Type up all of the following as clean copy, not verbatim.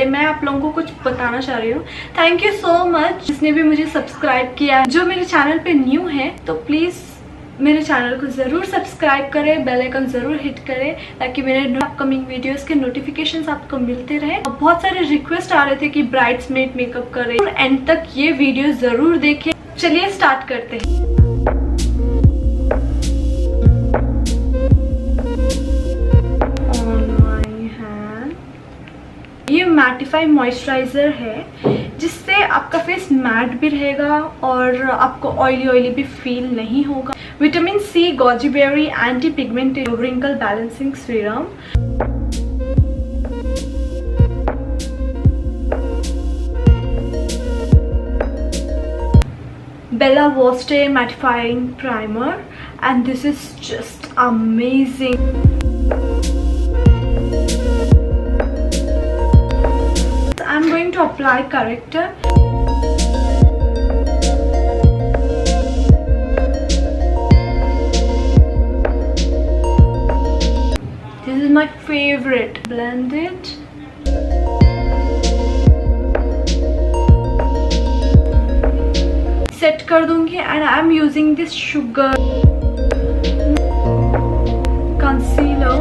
मैं आप लोगों को कुछ बताना चाह रही हूँ। थैंक यू सो मच जिसने भी मुझे सब्सक्राइब किया है। जो मेरे चैनल पे न्यू है तो प्लीज़ मेरे चैनल को ज़रूर सब्सक्राइब करें, बेल आइकन ज़रूर हिट करें ताकि मेरे अपकमिंग वीडियोस के नोटिफिकेशंस आपको मिलते रहे। बहुत सारे रिक्वेस्ट आ रहे थे कि ब्राइड्समेड मेकअप करें और एंड तक ये वीडियो ज़रूर देखें। चलिए स्टार्ट करते हैं। ये मैटिफाई मॉइस्चराइजर है जिससे आपका फेस मैट भी रहेगा और आपको ऑयली भी फील नहीं होगा। Vitamin C, goji berry, anti pigmented, wrinkle balancing serum, Bella Voste mattifying primer, and this is just amazing. I'm going to apply corrector. This is my favorite. Blend it. Set कर दूंगी and I'm using this sugar concealer.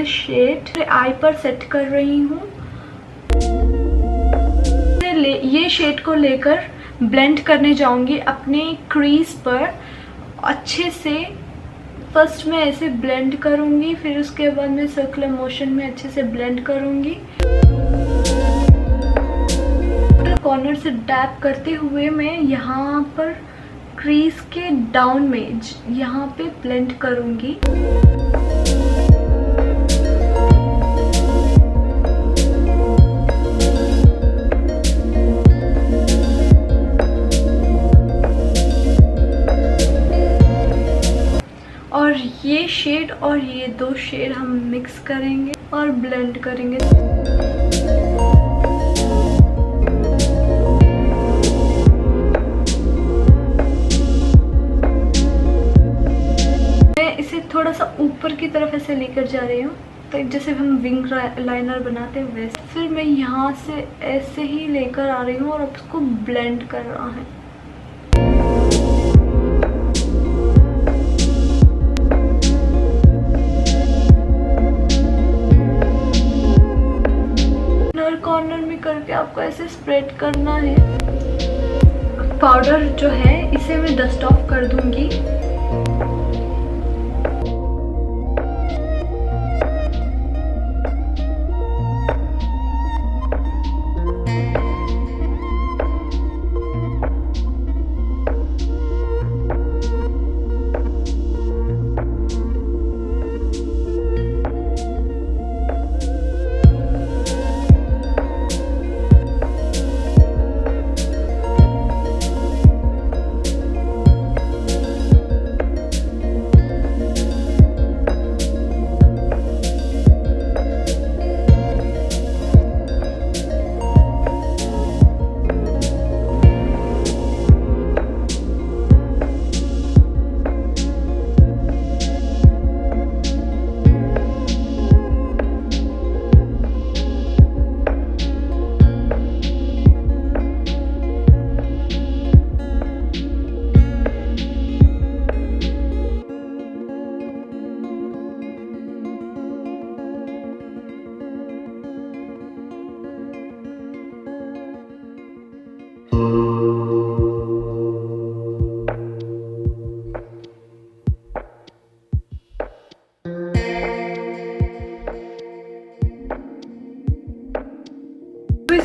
Shade eye पर set कर रही हूँ। ये shade को लेकर blend करने जाऊंगी अपने क्रीज पर अच्छे से। फर्स्ट मैं ऐसे ब्लेंड करूंगी, फिर उसके बाद मैं सर्कुलर मोशन में अच्छे से ब्लेंड करूंगी। कॉर्नर से डैप करते हुए मैं यहाँ पर क्रीज के डाउन में यहाँ पे ब्लेंड करूंगी। और ये शेड और ये दो शेड हम मिक्स करेंगे और ब्लेंड करेंगे। मैं इसे थोड़ा सा ऊपर की तरफ ऐसे लेकर जा रही हूँ, तो जैसे हम विंग लाइनर बनाते हैं वैसे। फिर मैं यहाँ से ऐसे ही लेकर आ रही हूँ और अब उसको ब्लेंड कर रहा है। कॉर्नर में करके आपको ऐसे स्प्रेड करना है। पाउडर जो है इसे मैं डस्ट ऑफ कर दूंगी।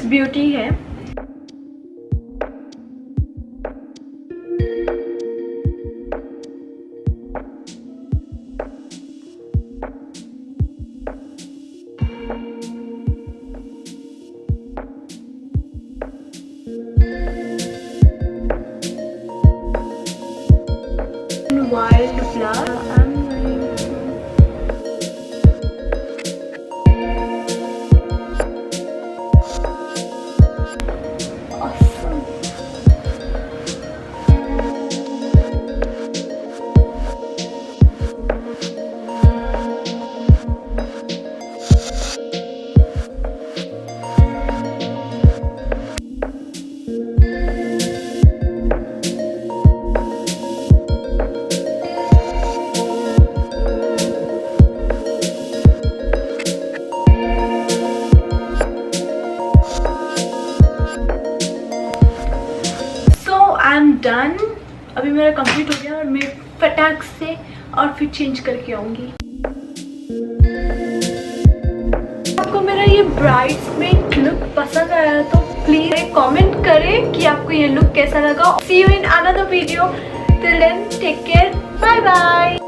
ब्यूटी है। Wild flower. Awesome. I am done. अभी मेरा कंप्लीट हो गया और मैं फटाक से आउटफिट चेंज करके आऊंगी। आपको मेरा ये ब्राइड्समेड लुक पसंद आया तो प्लीज कमेंट करें कि आपको ये लुक कैसा लगा। See you in another video. Till then take care, bye bye.